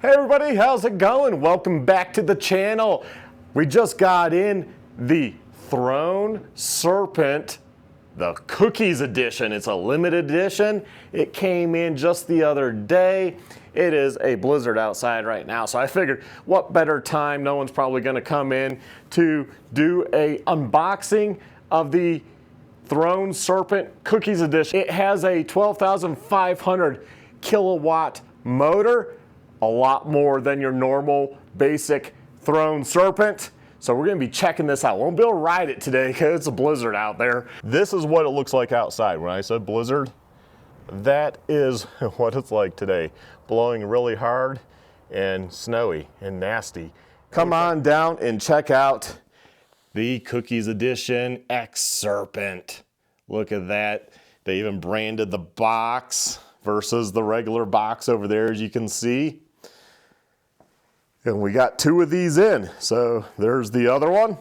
Hey everybody, how's it going? Welcome back to the channel. We just got in the Srpnt, the Cookies edition. It's a limited edition. It came in just the other day. It is a blizzard outside right now, so I figured what better time, no one's probably gonna come in to do a unboxing of the Srpnt Cookies edition. It has a 12,500 kilowatt motor, a lot more than your normal basic Srpnt. So we're gonna be checking this out. We won't be able to ride it today because it's a blizzard out there. This is what it looks like outside. When I said blizzard, that is what it's like today. Blowing really hard and snowy and nasty. Come on down and check out the Cookies Edition X Srpnt. Look at that. They even branded the box versus the regular box over there, as you can see. And we got two of these in. So there's the other one.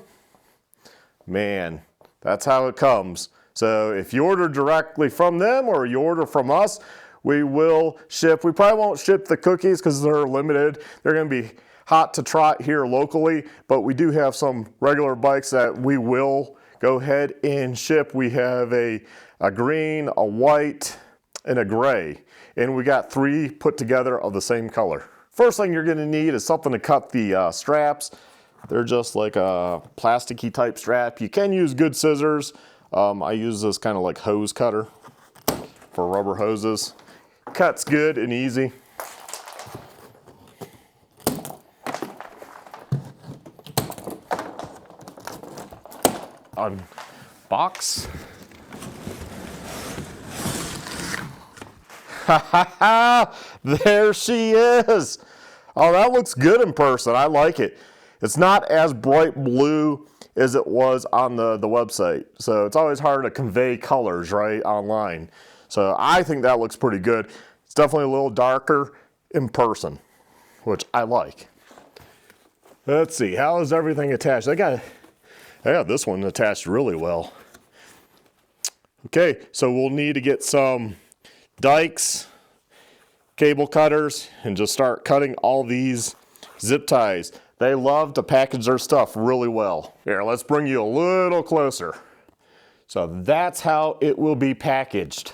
Man, that's how it comes. So if you order directly from them or you order from us, we will ship. We probably won't ship the cookies because they're limited. They're gonna be hot to trot here locally, but we do have some regular bikes that we will go ahead and ship. We have a green, a white, and a gray. And we got three put together of the same color. First thing you're gonna need is something to cut the straps. They're just like a plasticky type strap. You can use good scissors. I use this kind of like hose cutter for rubber hoses. Cuts good and easy. Unbox. There she is. Oh, that looks good in person. I like it. It's not as bright blue as it was on the website. So it's always hard to convey colors, right, online. So I think that looks pretty good. It's definitely a little darker in person, which I like. Let's see, how is everything attached? I got this one attached really well. Okay, so we'll need to get some dikes, cable cutters, and just start cutting all these zip ties. They love to package their stuff really well. Here, let's bring you a little closer. So that's how it will be packaged.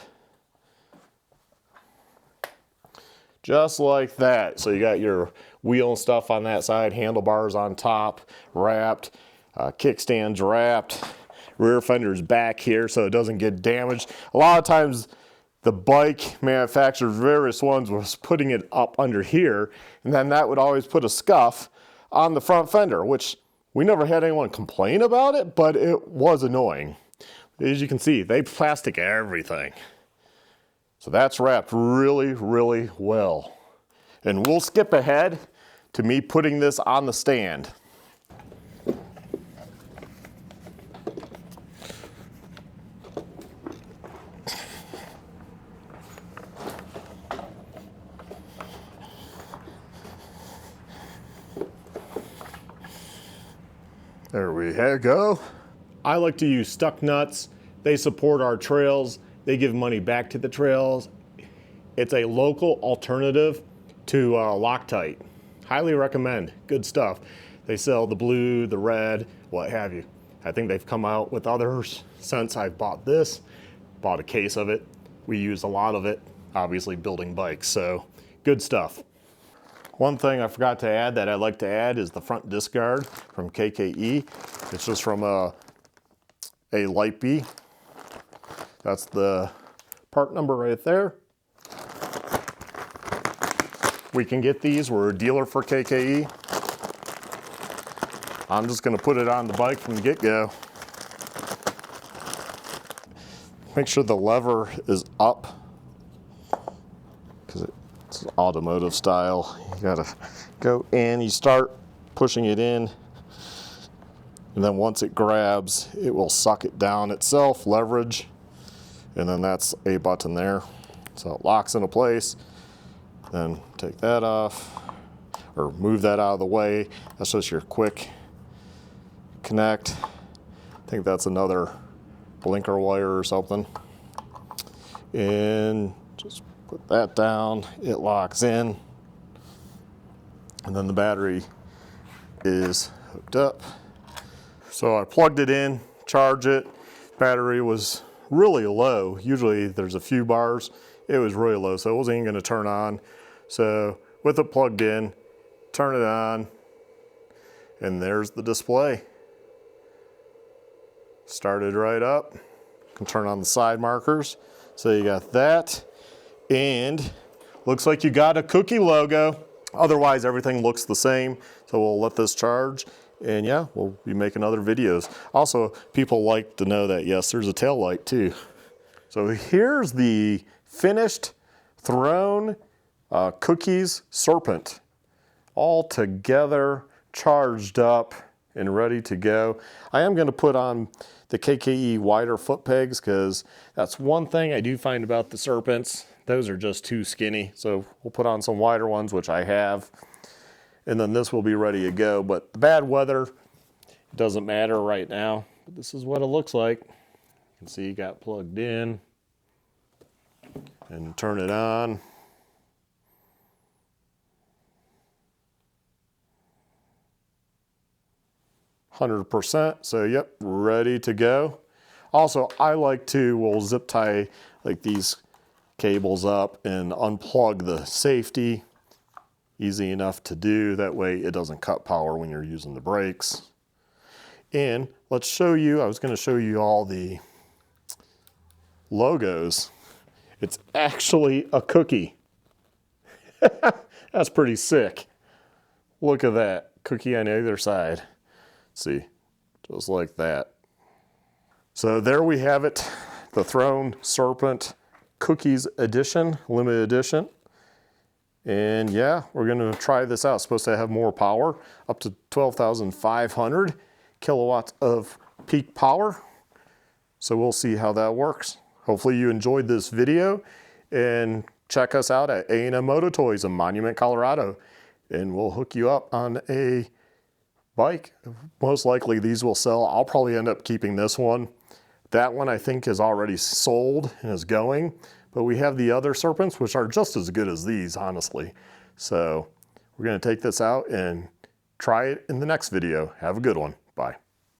Just like that. So you got your wheel and stuff on that side, handlebars on top, wrapped, kickstands wrapped, rear fender's back here so it doesn't get damaged. A lot of times the bike manufacturers, various ones, was putting it up under here, and then that would always put a scuff on the front fender, which we never had anyone complain about it, but it was annoying. As you can see, they plastic everything. So that's wrapped really, really well. And we'll skip ahead to me putting this on the stand. There we go. I like to use stuck nuts. They support our trails. They give money back to the trails. It's a local alternative to Loctite. Highly recommend. Good stuff. They sell the blue, the red, what have you. I think they've come out with others since I bought this. Bought a case of it. We use a lot of it, obviously building bikes, so good stuff. One thing I forgot to add that I'd like to add is the front disc guard from KKE. It's just from a Light B. That's the part number right there. We can get these. We're a dealer for KKE. I'm just going to put it on the bike from the get-go. Make sure the lever is up because it's automotive style. You gotta go in, you start pushing it in, and then once it grabs, it will suck it down itself, leverage, and then that's a button there. So it locks into place. Then take that off, or move that out of the way. That's just your quick connect. I think that's another blinker wire or something. And just put that down, it locks in. And then the battery is hooked up. So I plugged it in, charged it. Battery was really low. Usually there's a few bars. It was really low, so it wasn't even gonna turn on. So with it plugged in, turn it on, and there's the display. Started right up. Can turn on the side markers. So you got that, and looks like you got a cookie logo. Otherwise, everything looks the same. So we'll let this charge, and yeah, we'll be making other videos. Also, people like to know that, yes, there's a tail light too. So here's the finished Throne cookies Srpnt, all together, charged up, and ready to go. I am gonna put on the KKE wider foot pegs, because that's one thing I do find about the Srpnts. Those are just too skinny. So we'll put on some wider ones, which I have. And then this will be ready to go. But the bad weather doesn't matter right now. But this is what it looks like. You can see it got plugged in. And turn it on. %, so yep, ready to go. Also, I like to, we'll zip tie like these cables up and unplug the safety. Easy enough to do, that way it doesn't cut power when you're using the brakes. And let's show you, I was going to show you all the logos. It's actually a cookie. That's pretty sick. Look at that, cookie on either side. See, just like that. So there we have it, the Throne Srpnt Cookies Edition, limited edition. And yeah, we're gonna try this out. It's supposed to have more power, up to 12,500 kilowatts of peak power. So we'll see how that works. Hopefully you enjoyed this video, and check us out at A&M Moto Toys in Monument, Colorado. And we'll hook you up on a bike. Most likely these will sell. I'll probably end up keeping this one. That one I think is already sold and is going, but we have the other Srpnts, which are just as good as these, honestly. So we're gonna take this out and try it in the next video. Have a good one. Bye.